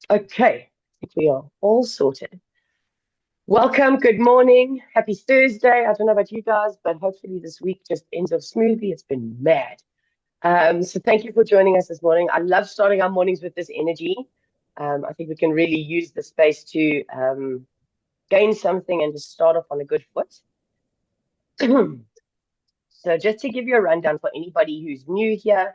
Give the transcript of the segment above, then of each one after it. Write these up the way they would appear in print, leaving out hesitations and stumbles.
Okay, I think we are all sorted. Welcome, good morning, happy Thursday. I don't know about you guys, but hopefully this week just ends off smoothly. It's been mad. So thank you for joining us this morning. I love starting our mornings with this energy. I think we can really use the space to gain something and to start off on a good foot. So just to give you a rundown for anybody who's new here,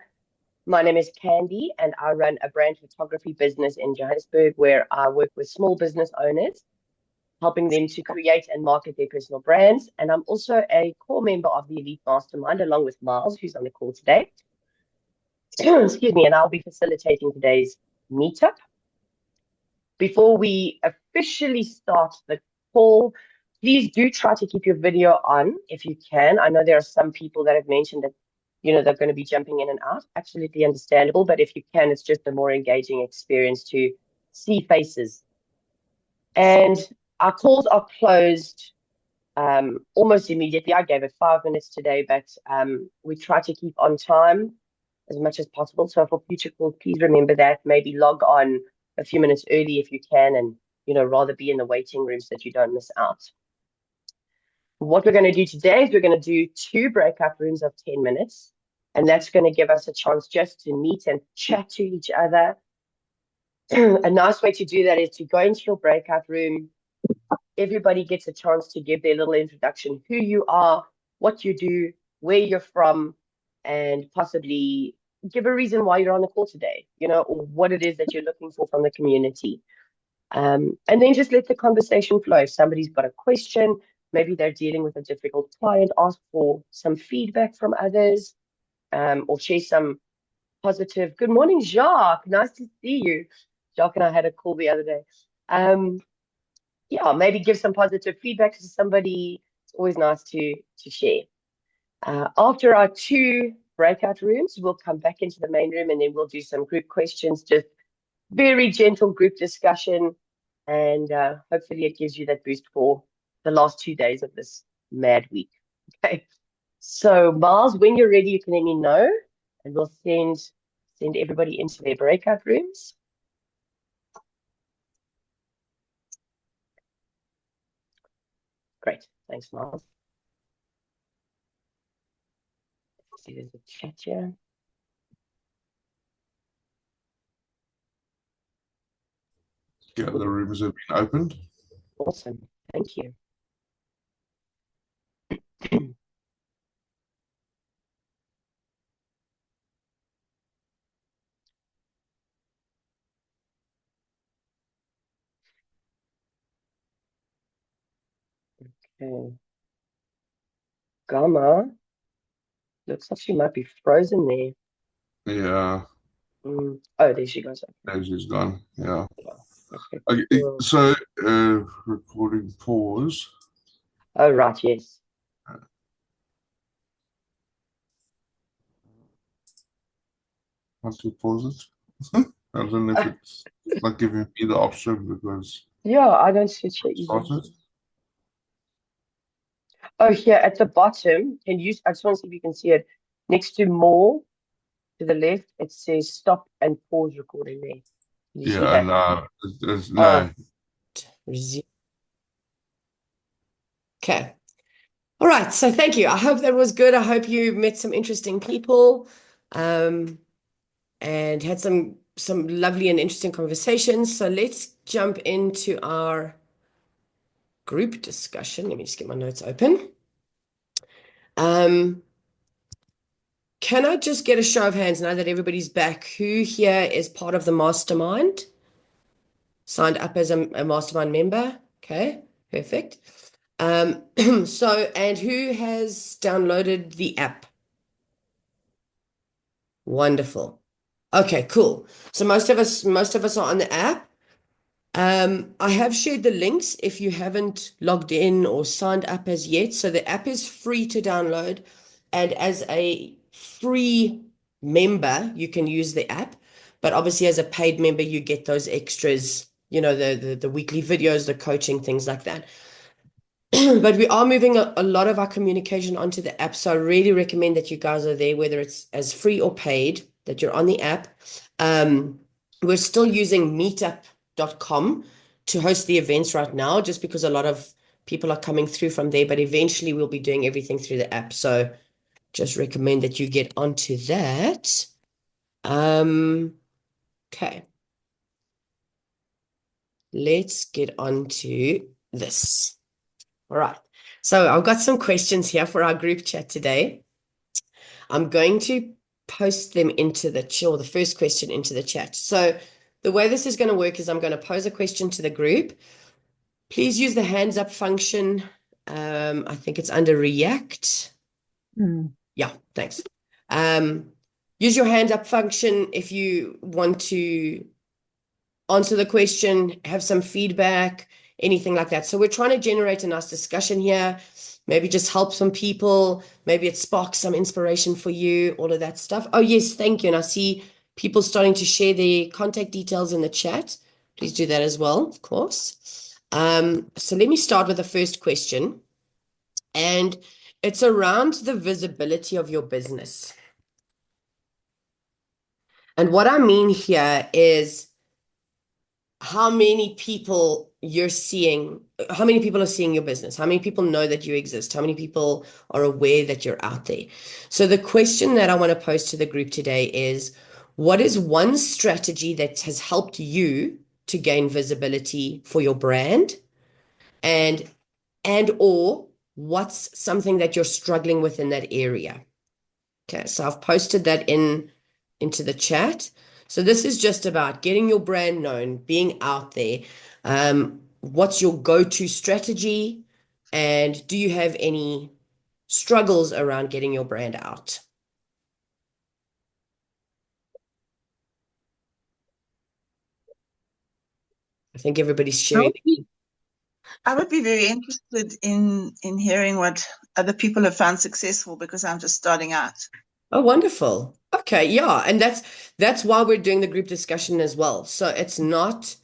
my name is Candy, and I run a brand photography business in Johannesburg where I work with small business owners, helping them to create and market their personal brands. And I'm also a core member of the Elite Mastermind, along with Miles, who's on the call today. Excuse me, and I'll be facilitating today's meetup. Before we officially start the call, please do try to keep your video on if you can. I know there are some people that have mentioned that they're going to be jumping in and out. Absolutely understandable, but if you can, it's just a more engaging experience to see faces. And our calls are closed almost immediately. I gave it 5 minutes today, but we try to keep on time as much as possible. So for future calls, please remember that. Maybe log on a few minutes early if you can, and rather be in the waiting room so that you don't miss out. What we're going to do today is we're going to do 2 breakout rooms of 10 minutes, and that's going to give us a chance just to meet and chat to each other. A nice way to do that is to go into your breakout room. Everybody gets a chance to give their little introduction, who you are, what you do, where you're from, and possibly give a reason why you're on the call today, or what it is that you're looking for from the community. And then just let the conversation flow. If somebody's got a question, maybe they're dealing with a difficult client, ask for some feedback from others, or share some positive. Good morning, Jacques. Nice to see you. Jacques and I had a call the other day. Yeah, maybe give some positive feedback to somebody. It's always nice to share. After our 2 breakout rooms, we'll come back into the main room and then we'll do some group questions, just very gentle group discussion. And hopefully it gives you that boost for the last 2 days of this mad week. Okay. So Miles, when you're ready, you can let me know and we'll send everybody into their breakout rooms. Great. Thanks, Miles. Let's see, there's a chat here. Yeah, the rooms have been opened. Awesome. Thank you. Okay. Gamma. Looks like she might be frozen there. Yeah, Oh, there she goes. as she's gone. Yeah. Okay, Okay, cool. so recording pause. Oh, right, yes. How to pause it? I don't know if it's not giving me the option because Yeah, I don't see it I either. started. Oh, here at the bottom, I just want to see if you can see it. Next to more to the left, it says stop and pause recording there. Can you see Yeah, that? no, Oh, no. resume. Okay. All right. So thank you. I hope that was good. I hope you met some interesting people, and had some lovely and interesting conversations. So let's jump into our group discussion. Let me just get my notes open. Can I just get a show of hands now that everybody's back? Who here is part of the mastermind? Signed up as a mastermind member? Okay, perfect. And who has downloaded the app? Wonderful. Okay, cool. So most of us are on the app. I have shared the links if you haven't logged in or signed up as yet. So the app is free to download, and as a free member, you can use the app. But obviously, as a paid member, you get those extras, the weekly videos, the coaching, things like that. But we are moving a lot of our communication onto the app. So I really recommend that you guys are there, whether it's as free or paid, that you're on the app. We're still using Meetup meetup.com to host the events right now, just because a lot of people are coming through from there, but eventually we'll be doing everything through the app. So just recommend that you get onto that. Okay. Let's get on to this. All right. So I've got some questions here for our group chat today. I'm going to post them into the chat, or the first question into the chat. So the way this is going to work is I'm going to pose a question to the group. Please use the hands up function. I think it's under React. Yeah, thanks. Use your hand up function if you want to answer the question, have some feedback, anything like that. So we're trying to generate a nice discussion here, maybe just help some people, maybe it sparks some inspiration for you, all of that stuff. Oh, yes, thank you. And I see people starting to share their contact details in the chat. Please do that as well, of course. So let me start with the first question. And it's around the visibility of your business. And what I mean here is how many people you're seeing, how many people are seeing your business, how many people know that you exist, how many people are aware that you're out there. So the question that I want to pose to the group today is, what is one strategy that has helped you to gain visibility for your brand? And or what's something that you're struggling with in that area? Okay, so I've posted that into the chat. So this is just about getting your brand known, being out there. What's your go-to strategy? And do you have any struggles around getting your brand out? I think everybody's I sharing. would be, I would be very interested in hearing what other people have found successful, because I'm just starting out. Oh, wonderful. Okay, yeah, and that's why we're doing the group discussion as well. So it's not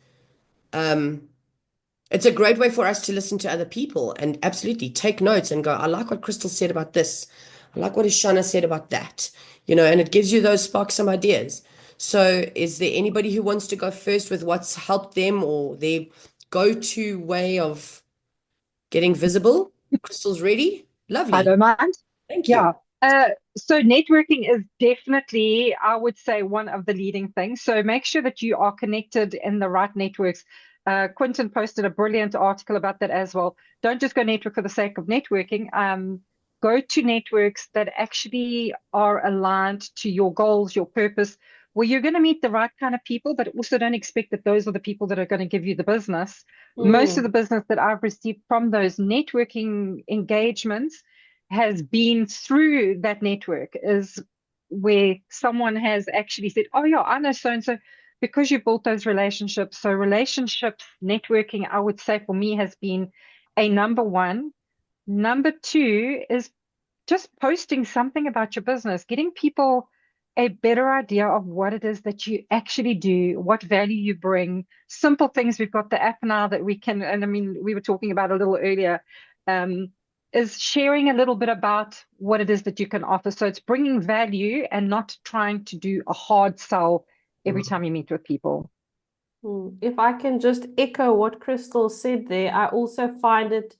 it's a great way for us to listen to other people and absolutely take notes and go, I like what Crystal said about this. I like what Ishana said about that. And it gives you those sparks, some ideas. So is there anybody who wants to go first with what's helped them or their go-to way of getting visible? Crystal's ready. I Lovely. don't mind. Thank you. Yeah. So networking is definitely, I would say, one of the leading things. So make sure that you are connected in the right networks. Quentin posted a brilliant article about that as well. Don't just go network for the sake of networking. Go to networks that actually are aligned to your goals, your purpose, where you're going to meet the right kind of people, but also don't expect that those are the people that are going to give you the business. Most of the business that I've received from those networking engagements has been through that network, is where someone has actually said, oh yeah, I know so and so, because you built those relationships. So relationships, networking, I would say for me has been a number one. Number two is just posting something about your business, getting people a better idea of what it is that you actually do, what value you bring, simple things. We've got the app now that we can, and I mean, we were talking about a little earlier, is sharing a little bit about what it is that you can offer. So it's bringing value and not trying to do a hard sell every time you meet with people. If I can just echo what Crystal said there, I also find it,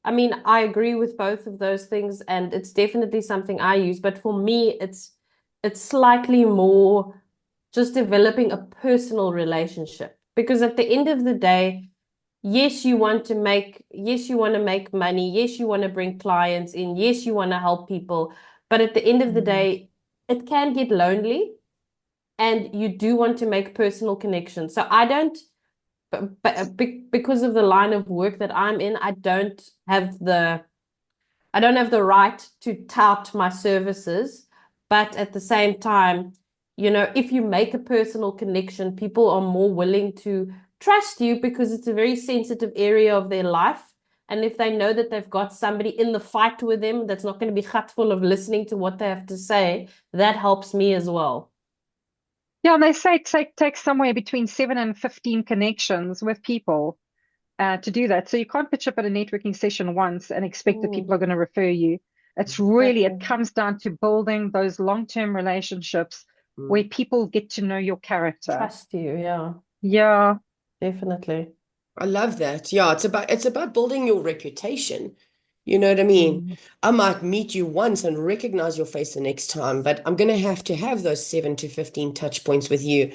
I mean, I agree with both of those things, and it's definitely something I use, but for me, it's slightly more just developing a personal relationship. Because at the end of the day, yes, you want to make money, yes, you want to bring clients in, yes, you want to help people, but at the end of the day, it can get lonely, and you do want to make personal connections. So I don't, because of the line of work that I'm in, I don't have the right to tout my services. But at the same time, if you make a personal connection, people are more willing to trust you, because it's a very sensitive area of their life. And if they know that they've got somebody in the fight with them that's not going to be full of listening to what they have to say, that helps me as well. Yeah, and they say take somewhere between 7 and 15 connections with people to do that. So you can't pitch up at a networking session once and expect that people are going to refer you. It's really, it comes down to building those long-term relationships where people get to know your character. Trust you, yeah. Yeah. Definitely. I love that. Yeah, it's about building your reputation. You know what I mean? Mm. I might meet you once and recognize your face the next time, but I'm going to have those 7 to 15 touch points with you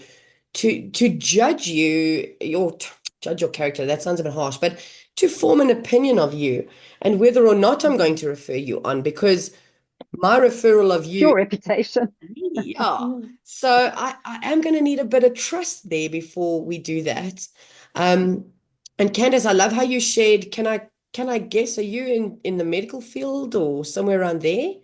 to judge judge your character. That sounds a bit harsh, but to form an opinion of you and whether or not I'm going to refer you on, because my referral of you, Your reputation. yeah. Mm. So I am going to need a bit of trust there before we do that. Um, and Candace, I love how you shared. Can I guess, are you in the medical field or somewhere around there?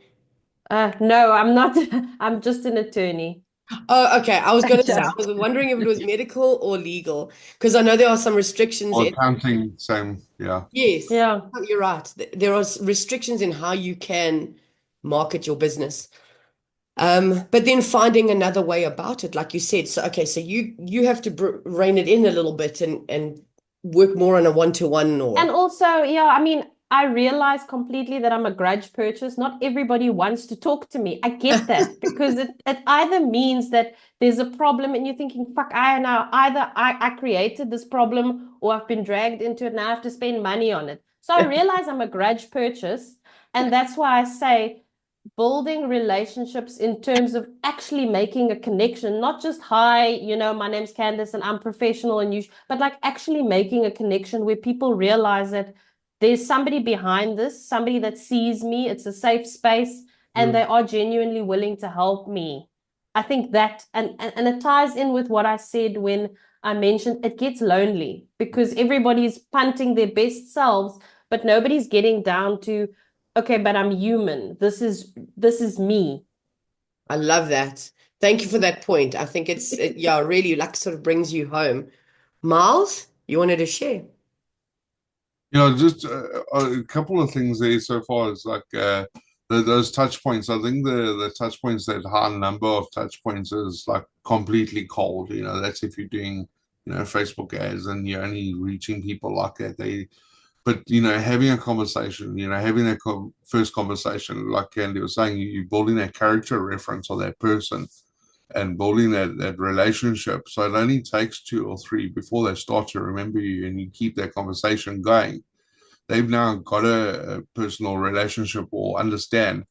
No, I'm not. I'm just an attorney. Oh, okay. I was going to say, I Just. was wondering if it was medical or legal, because I know there are some restrictions Or in. accounting, same, yeah. Yes, Yeah. you're right. There are restrictions in how you can market your business. But then finding another way about it, like you said. So okay, so you have to rein it in a little bit and work more on a one-to-one And or also, yeah, I mean, I realize completely that I'm a grudge purchase. Not everybody wants to talk to me. I get that because it either means that there's a problem and you're thinking, fuck, either I created this problem or I've been dragged into it and I have to spend money on it. So I realize I'm a grudge purchase. And that's why I say building relationships in terms of actually making a connection, not just, hi, my name's Candace and I'm professional and but like actually making a connection where people realize that there's somebody behind this, somebody that sees me, it's a safe space, and they are genuinely willing to help me. I think that, and it ties in with what I said when I mentioned it gets lonely because everybody's punting their best selves, but nobody's getting down to, okay, but I'm human. This is me. I love that. Thank you for that point. I think yeah, really like sort of brings you home. Miles, you wanted to share? Just a couple of things there so far. It's like those touch points. I think the touch points, that high number of touch points is like completely cold. That's if you're doing, Facebook ads and you're only reaching people like that. But having a conversation, having that first conversation, like Candy was saying, you're building that character reference of that person and building that relationship. So it only takes two or three before they start to remember you, and you keep that conversation going. They've now got a personal relationship or understand.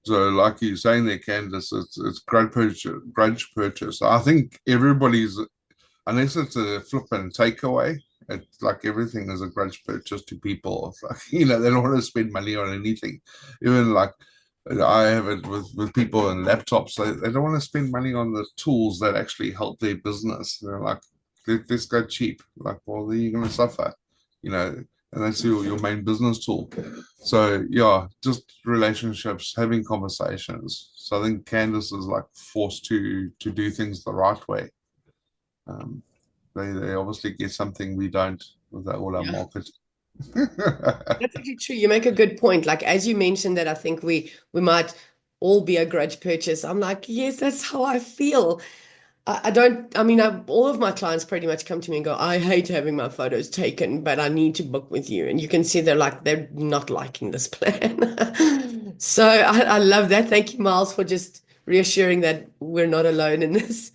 So, like you're saying there, Candace, it's grudge purchase. I think everybody's, unless it's a flip and takeaway, it's like everything is a grudge purchase to people. It's like, they don't want to spend money on anything. Even like I have it with people and laptops. They don't want to spend money on the tools that actually help their business. They're like, let's go cheap. Like, well, then you're going to suffer, and that's your main business tool. So, yeah, just relationships, having conversations. So I think Candace is like forced to do things the right way. Um, they obviously get something we don't with all our marketing. That's actually true. You make a good point. Like as you mentioned that, I think we might all be a grudge purchase. I'm like, yes, that's how I feel. I don't, I mean, all of my clients pretty much come to me and go, I hate having my photos taken, but I need to book with you. And you can see they're not liking this plan. So I love that. Thank you, Miles, for just reassuring that we're not alone in this.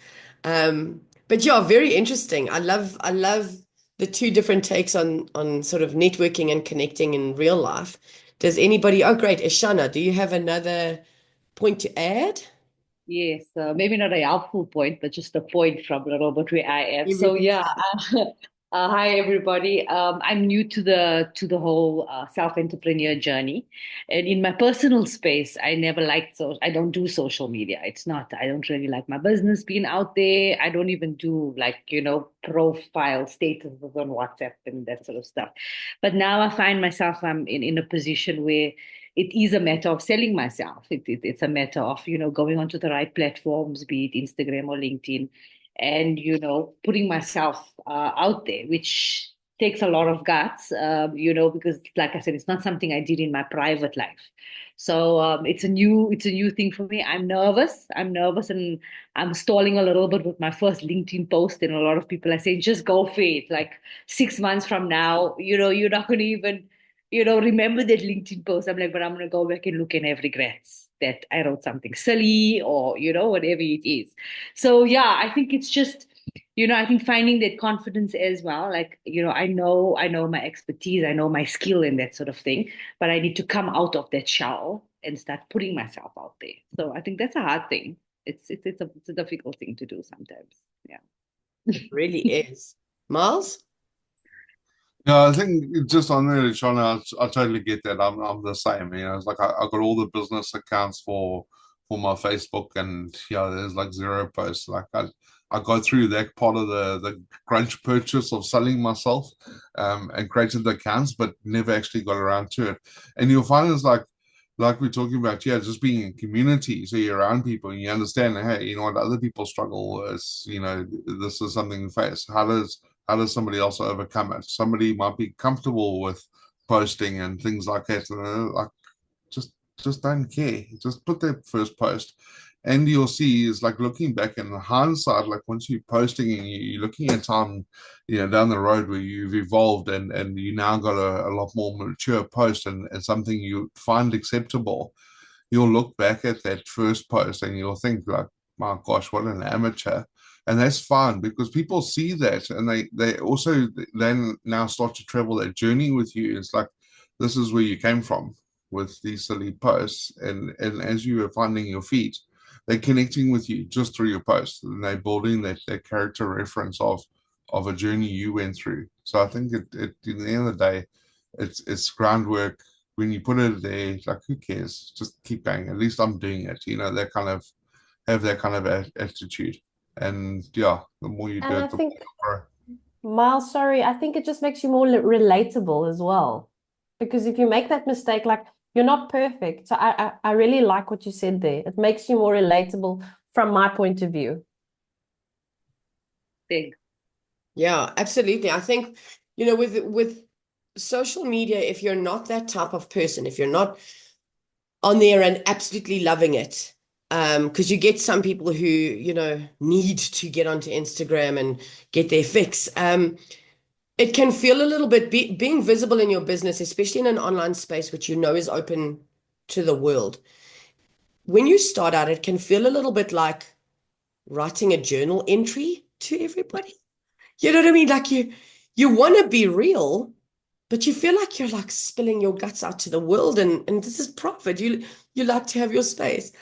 But yeah, very interesting. I love the two different takes on sort of networking and connecting in real life. Does anybody, oh great, Ishana, do you have another point to add? Yes, maybe not a helpful point, but just a point from a little bit where I am. So Everything. yeah, hi everybody. I'm new to the whole self-entrepreneur journey, and in my personal space, I never liked I don't do social media. It's not. I don't really like my business being out there. I don't even do like profile statuses on WhatsApp and that sort of stuff. But now I find myself I'm in a position where it is a matter of selling myself. It's a matter of, going onto the right platforms, be it Instagram or LinkedIn, and, putting myself out there, which takes a lot of guts, because like I said, it's not something I did in my private life. So it's a new thing for me. I'm nervous and I'm stalling a little bit with my first LinkedIn post. And a lot of people are saying, just go for it. Like 6 months from now, you're not going to even remember that LinkedIn post. I'm like, but I'm going to go back and look and have regrets that I wrote something silly or, whatever it is. So, yeah, I think it's just I think finding that confidence as well, like, I know my expertise, I know my skill in that sort of thing, but I need to come out of that shell and start putting myself out there. So I think that's a hard thing. It's a difficult thing to do sometimes. Yeah. It really is. Miles? Yeah, I think just on there, Shauna, I totally get that. I'm the same. It's like I got all the business accounts for my Facebook, and there's like zero posts. Like I go through that part of the crunch purchase of selling myself, and created the accounts, but never actually got around to it. And you'll find it's like we're talking about, just being in community. So you're around people and you understand, hey, you know what, other people struggle with, this is something you face. How does somebody else overcome it? Somebody might be comfortable with posting and things like that. And like, just don't care. Just put that first post. And you'll see is like looking back in hindsight, like once you're posting and you're looking at time, down the road where you've evolved and you now got a lot more mature post and something you find acceptable, you'll look back at that first post and you'll think like, my gosh, what an amateur. And that's fine because people see that and they also then now start to travel that journey with you. It's like, this is where you came from with these silly posts. And as you are finding your feet, they're connecting with you just through your posts and they're building that character reference of a journey you went through. So I think it at the end of the day, it's groundwork. When you put it there, like, who cares? Just keep going. At least I'm doing it. That kind of have that kind of attitude. And the more you do And I it, the think, more. Miles, sorry, I think it just makes you more relatable as well. Because if you make that mistake, like you're not perfect. So I really like what you said there. It makes you more relatable from my point of view. Big. Yeah, absolutely. I think, with social media, if you're not that type of person, if you're not on there and absolutely loving it, because you get some people who, need to get onto Instagram and get their fix. It can feel a little bit being visible in your business, especially in an online space, which is open to the world. When you start out, it can feel a little bit like writing a journal entry to everybody. You know what I mean? Like you want to be real, but you feel like you're like spilling your guts out to the world, and this is profit. You like to have your space.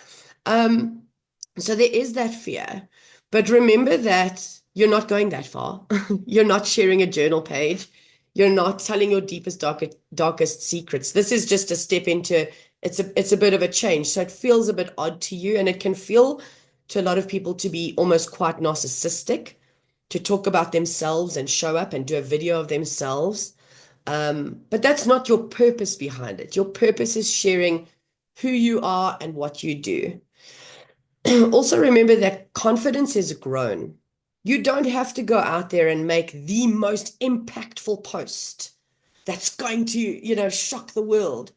So there is that fear, but remember that you're not going that far. You're not sharing a journal page. You're not telling your deepest, darkest secrets. This is just a step into it's a bit of a change. So it feels a bit odd to you, and it can feel to a lot of people to be almost quite narcissistic, to talk about themselves and show up and do a video of themselves. But that's not your purpose behind it. Your purpose is sharing who you are and what you do. Also, remember that confidence is grown. You don't have to go out there and make the most impactful post that's going to, shock the world.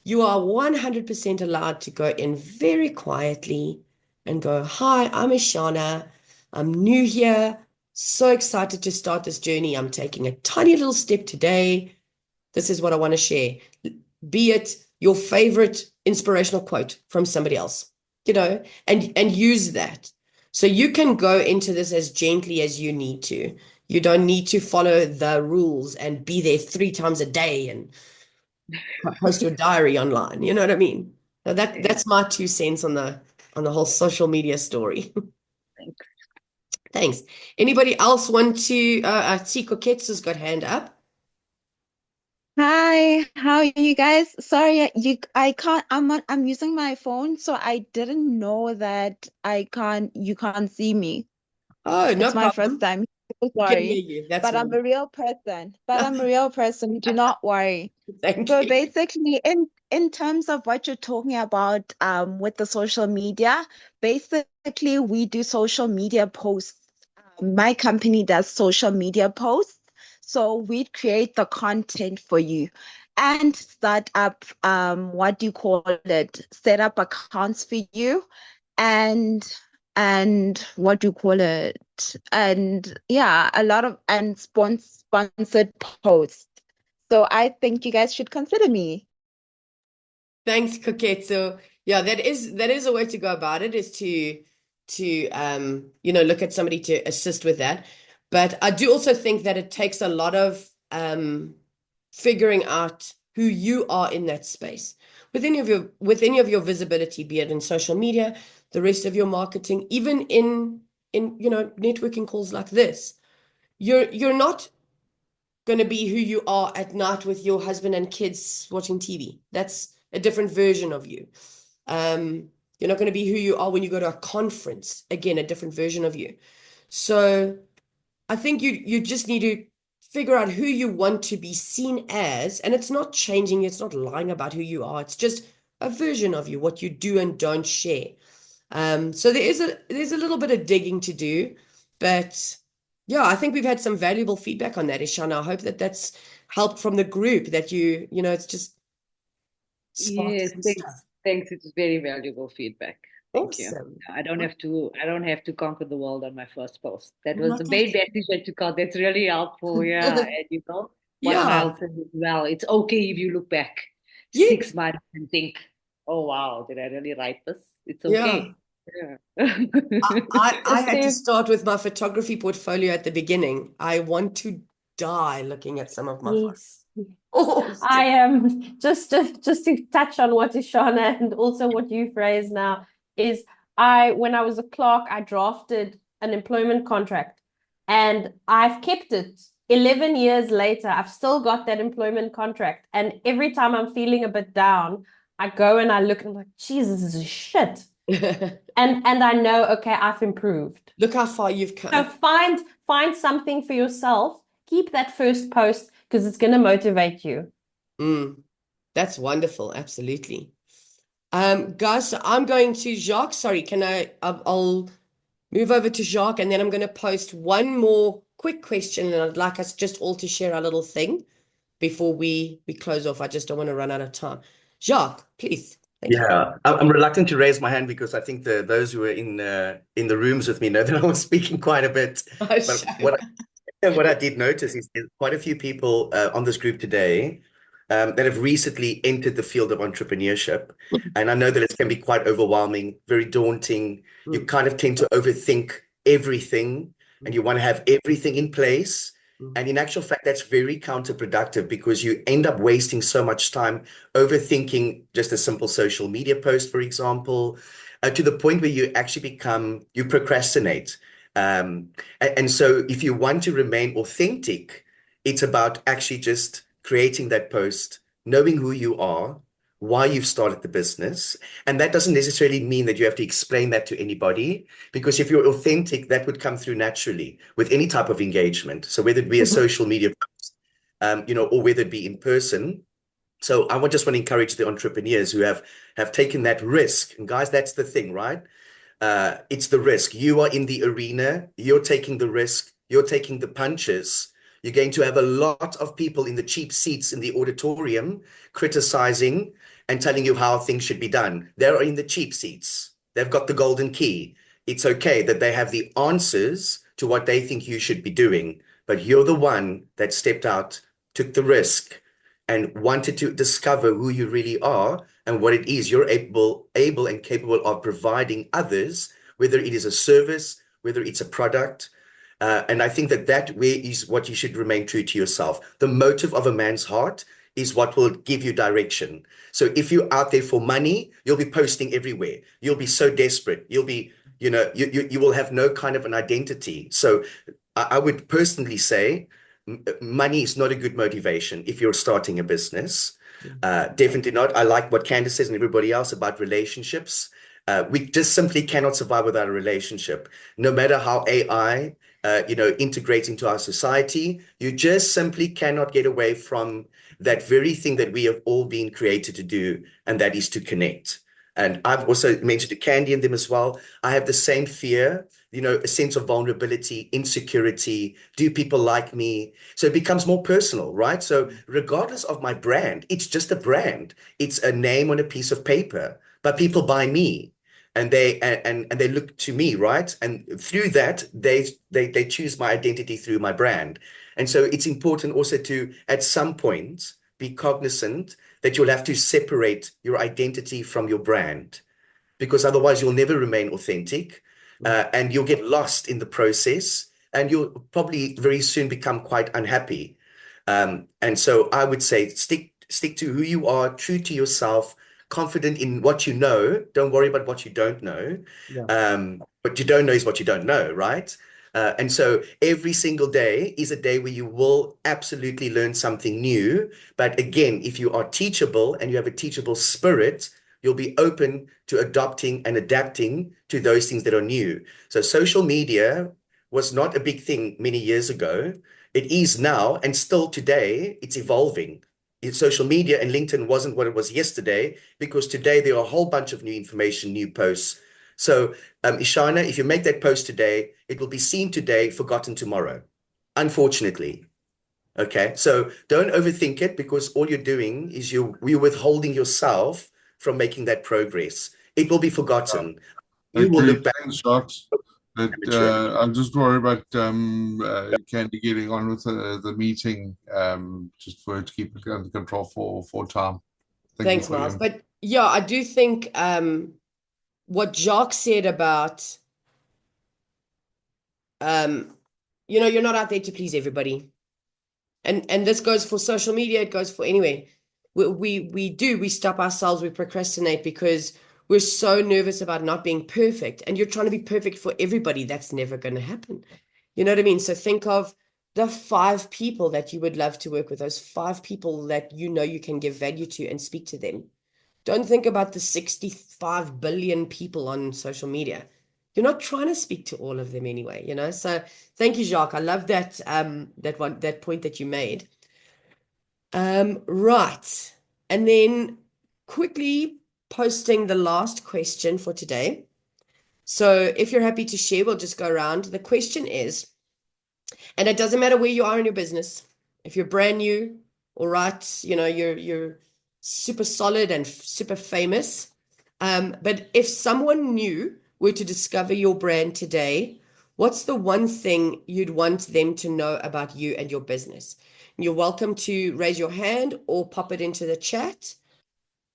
You are 100% allowed to go in very quietly and go, "Hi, I'm Ishana. I'm new here. So excited to start this journey. I'm taking a tiny little step today. This is what I want to share." Be it your favorite inspirational quote from somebody else, and use that. So you can go into this as gently as you need to. You don't need to follow the rules and be there 3 times a day and post your diary online. You know what I mean? So that's my 2 cents on the whole social media story. Thanks. Thanks. Anybody else want to? I see Koketsu's got hand up. Hi, how are you guys? Sorry, I can't, I'm using my phone, so I didn't know that you can't see me. Oh, no It's my problem. first time. So We can hear sorry. you. That's But I'm a fine. real person. Do not worry. Thank So you. basically, in terms of what you're talking about, with the social media, basically we do social media posts. My company does social media posts. So we create the content for you and start up, what do you call it? Set up accounts for you and what do you call it? And yeah, a lot of and sponsored posts. So I think you guys should consider me. Thanks, Koketsu. Yeah, that is a way to go about it, is to to look at somebody to assist with that. But I do also think that it takes a lot of figuring out who you are in that space with any of your visibility, be it in social media, the rest of your marketing, even in networking calls like this. You're not going to be who you are at night with your husband and kids watching TV. That's a different version of you. You're not going to be who you are when you go to a conference. Again, a different version of you. So I think you just need to figure out who you want to be seen as, and it's not changing, it's not lying about who you are. It's just a version of you, what you do and don't share. So there's a little bit of digging to do, but yeah, I think we've had some valuable feedback on that, Ishana. I hope that that's helped from the group, that it's just sparked Yes, some thanks. stuff. Thanks. It was very valuable feedback. Thank you. Awesome. I don't have to conquer the world on my first post. That was the main message I took out. That's really helpful. Yeah. And what Yeah. Miles said as well. It's okay if you look back Yeah. 6 months and think, oh wow, did I really write this? It's okay. Yeah. I had to start with my photography portfolio at the beginning. I want to die looking at some of my photos. I am just to touch on what Ishana and also what you phrased now is when I was a clerk, I drafted an employment contract and I've kept it 11 years later. I've still got that employment contract, and every time I'm feeling a bit down, I go and I look and I'm like, Jesus, this is shit. and I know, okay, I've improved. Look how far you've come. So find something for yourself. Keep that first post because it's going to motivate you. That's wonderful. Absolutely. Guys, so I'm going to Jacques. Sorry, I'll move over to Jacques, and then I'm going to post one more quick question, and I'd like us just all to share our little thing before we close off. I just don't want to run out of time. Jacques, please. Thank you. I'm reluctant to raise my hand because I think those who were in the rooms with me know that I was speaking quite a bit. But what I did notice is there's quite a few people on this group today that have recently entered the field of entrepreneurship. And I know that it can be quite overwhelming, very daunting. You kind of tend to overthink everything and you want to have everything in place. And in actual fact, that's very counterproductive because you end up wasting so much time overthinking just a simple social media post, for example, to the point where you actually you procrastinate. And so if you want to remain authentic, it's about actually just creating that post, knowing who you are, why you've started the business. And that doesn't necessarily mean that you have to explain that to anybody, because if you're authentic, that would come through naturally with any type of engagement. So whether it be a social media post, or whether it be in person. So I just want to encourage the entrepreneurs who have taken that risk. And guys, that's the thing, right? It's the risk. You are in the arena, you're taking the risk, you're taking the punches. You're going to have a lot of people in the cheap seats in the auditorium criticizing and telling you how things should be done. They're in the cheap seats. They've got the golden key. It's okay that they have the answers to what they think you should be doing, but you're the one that stepped out, took the risk, and wanted to discover who you really are and what it is you're able and capable of providing others, whether it is a service, whether it's a product. And I think that way is what you should remain true to yourself. The motive of a man's heart is what will give you direction. So if you're out there for money, you'll be posting everywhere. You'll be so desperate. You'll be, you will have no kind of an identity. So I would personally say money is not a good motivation if you're starting a business. Definitely not. I like what Candace says and everybody else about relationships. We just simply cannot survive without a relationship. No matter how AI, integrates into our society, you just simply cannot get away from that very thing that we have all been created to do, and that is to connect. And I've also mentioned to Candy and them as well, I have the same fear, a sense of vulnerability, insecurity. Do people like me? So it becomes more personal, right? So regardless of my brand, it's just a brand. It's a name on a piece of paper, but people buy me. And they look to me, right? And through that, they choose my identity through my brand. And so it's important also to, at some point, be cognizant that you'll have to separate your identity from your brand, because otherwise you'll never remain authentic. and you'll get lost in the process, and you'll probably very soon become quite unhappy. And so I would say stick to who you are, true to yourself, confident in what you know. Don't worry about what you don't know. What you don't know is what you don't know, right? And so every single day is a day where you will absolutely learn something new. But again, if you are teachable and you have a teachable spirit, you'll be open to adopting and adapting to those things that are new. So social media was not a big thing many years ago. It is now, and still today, it's evolving. Social media and LinkedIn wasn't what it was yesterday, because today there are a whole bunch of new information, new posts. So, Ishana, if you make that post today, it will be seen today, forgotten tomorrow, unfortunately. Okay, so don't overthink it, because all you're doing is you're withholding yourself from making that progress. It will be forgotten. You will look back. Shots. But I'm just worried about Candy getting on with the meeting, just for her to keep it under control for time. Thanks, Miles. But yeah, I do think what Jacques said about, you're not out there to please everybody. And this goes for social media, it goes for anywhere. We stop ourselves, we procrastinate because we're so nervous about not being perfect. And you're trying to be perfect for everybody. That's never going to happen. You know what I mean? So think of the 5 people that you would love to work with, those 5 people that you know you can give value to, and speak to them. Don't think about the 65 billion people on social media. You're not trying to speak to all of them anyway, So thank you, Jacques. I love that that point that you made. Right. And then quickly posting the last question for today. So if you're happy to share, we'll just go around. The question is, and it doesn't matter where you are in your business, if you're brand new, all right, you're super solid and super famous. But if someone new were to discover your brand today, what's the one thing you'd want them to know about you and your business? You're welcome to raise your hand or pop it into the chat.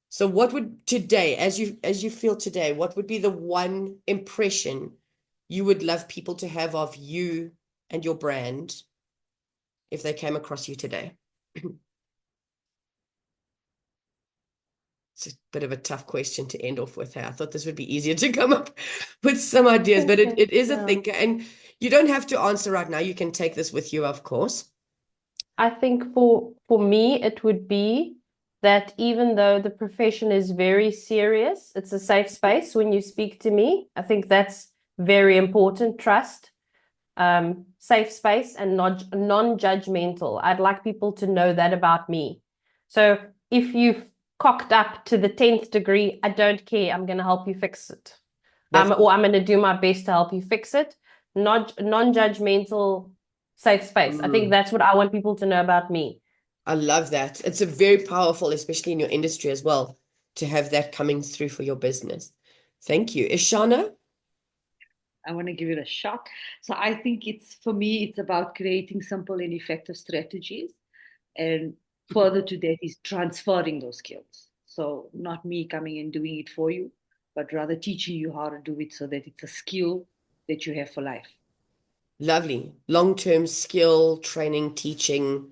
So what would today, as you feel today, what would be the one impression you would love people to have of you and your brand if they came across you today? It's a bit of a tough question to end off with. I thought this would be easier to come up with some ideas, but it is a thinker, and you don't have to answer right now. You can take this with you, of course. I think for me, it would be that even though the profession is very serious, it's a safe space when you speak to me. I think that's very important. Trust, safe space, and non-judgmental. I'd like people to know that about me. So if you've cocked up to the 10th degree, I don't care. I'm going to help you fix it. Or I'm going to do my best to help you fix it. Non-judgmental, safe space. I think that's what I want people to know about me. I love that. It's a very powerful, especially in your industry as well, to have that coming through for your business. Thank you. Ishana? I want to give it a shot. So I think for me, it's about creating simple and effective strategies. And further to that is transferring those skills. So not me coming and doing it for you, but rather teaching you how to do it so that it's a skill that you have for life. Lovely. Long-term skill, training, teaching.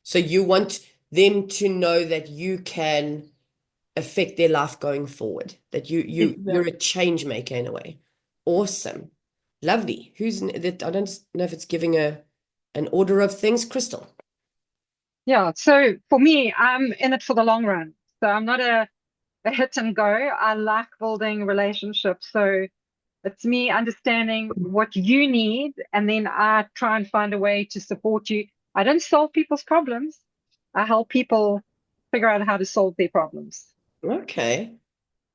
So you want them to know that you can affect their life going forward, that you're a change maker in a way. Awesome. Lovely. Who's that? I don't know if it's giving an order of things. Crystal. Yeah, so for me, I'm in it for the long run. So I'm not a hit and go. I like building relationships. So it's me understanding what you need, and then I try and find a way to support you. I don't solve people's problems. I help people figure out how to solve their problems. Okay.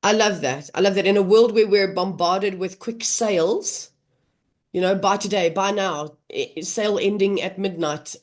I love that. I love that. In a world where we're bombarded with quick sales, buy today, buy now, sale ending at midnight,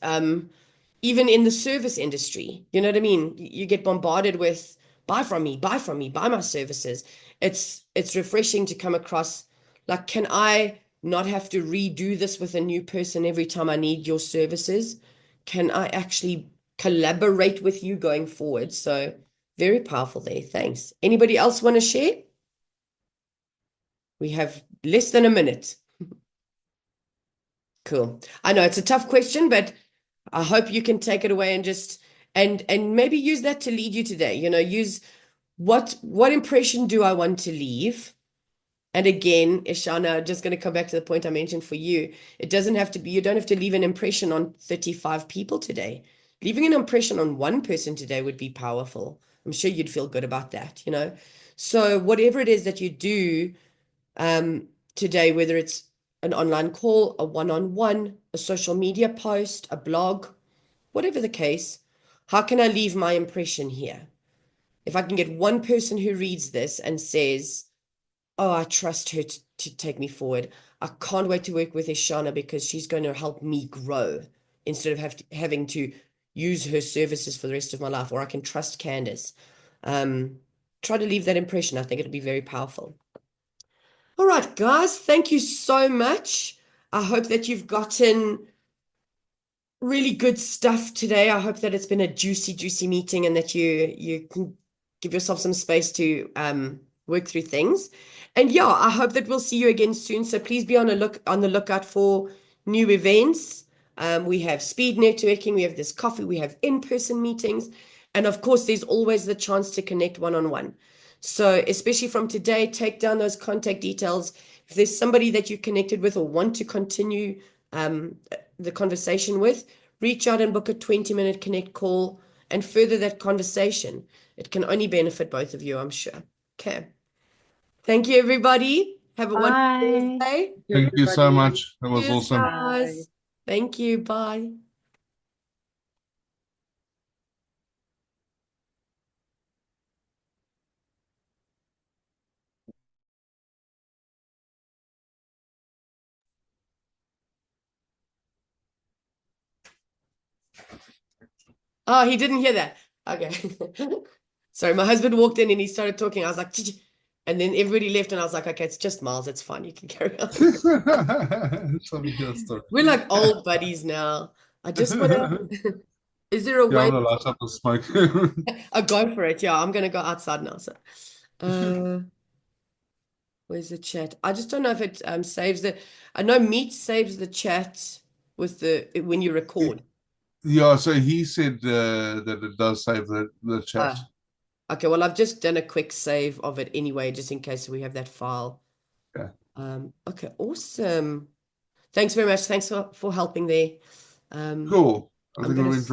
even in the service industry, you know what I mean? You get bombarded with buy from me, buy my services. It's refreshing to come across, like, can I not have to redo this with a new person every time I need your services? Can I actually collaborate with you going forward? So very powerful there. Thanks. Anybody else want to share? We have Less than a minute. Cool. I know it's a tough question, but I hope you can take it away and just and maybe use that to lead you today. Use what impression do I want to leave? And again, Ishana, just going to come back to the point I mentioned for you. It doesn't have to be, you don't have to leave an impression on 35 people today. Leaving an impression on one person today would be powerful. I'm sure you'd feel good about that, So whatever it is that you do today, whether it's an online call, a one-on-one, a social media post, a blog, whatever the case, how can I leave my impression here? If I can get one person who reads this and says, oh, I trust her to take me forward. I can't wait to work with Ishana because she's going to help me grow instead of having to use her services for the rest of my life, or I can trust Candace. Try to leave that impression. I think it'll be very powerful. All right, guys, thank you so much. I hope that you've gotten really good stuff today. I hope that it's been a juicy meeting and that you can give yourself some space to work through things. And yeah, I hope that we'll see you again soon. So please be on the lookout for new events. We have speed networking, we have this coffee, we have in-person meetings, and of course, there's always the chance to connect one-on-one. So especially from today, take down those contact details. If there's somebody that you connected with or want to continue the conversation with, reach out and book a 20-minute connect call and further that conversation. It can only benefit both of you, I'm sure. Okay. Thank you, everybody. Have a wonderful day. Thank you so much. That was Cheers, awesome. guys. Thank you. Bye. Oh, he didn't hear that. Okay. Sorry, my husband walked in and he started talking. I was like, and then everybody left and I was like, okay, it's just Miles. It's fine. You can carry on. We're like old buddies now. I just want to, is there a Yeah, way? I'm gonna light up the smoke. I'll go for it. Yeah, I'm going to go outside now. So, where's the chat? I just don't know if it saves the, I know Meet saves the chat with when you record. Yeah, so he said that it does save the chat. Okay, well, I've just done a quick save of it anyway, just in case we have that file. Yeah. Okay, awesome. Thanks very much. Thanks for helping there. Cool. I I'm think gonna we went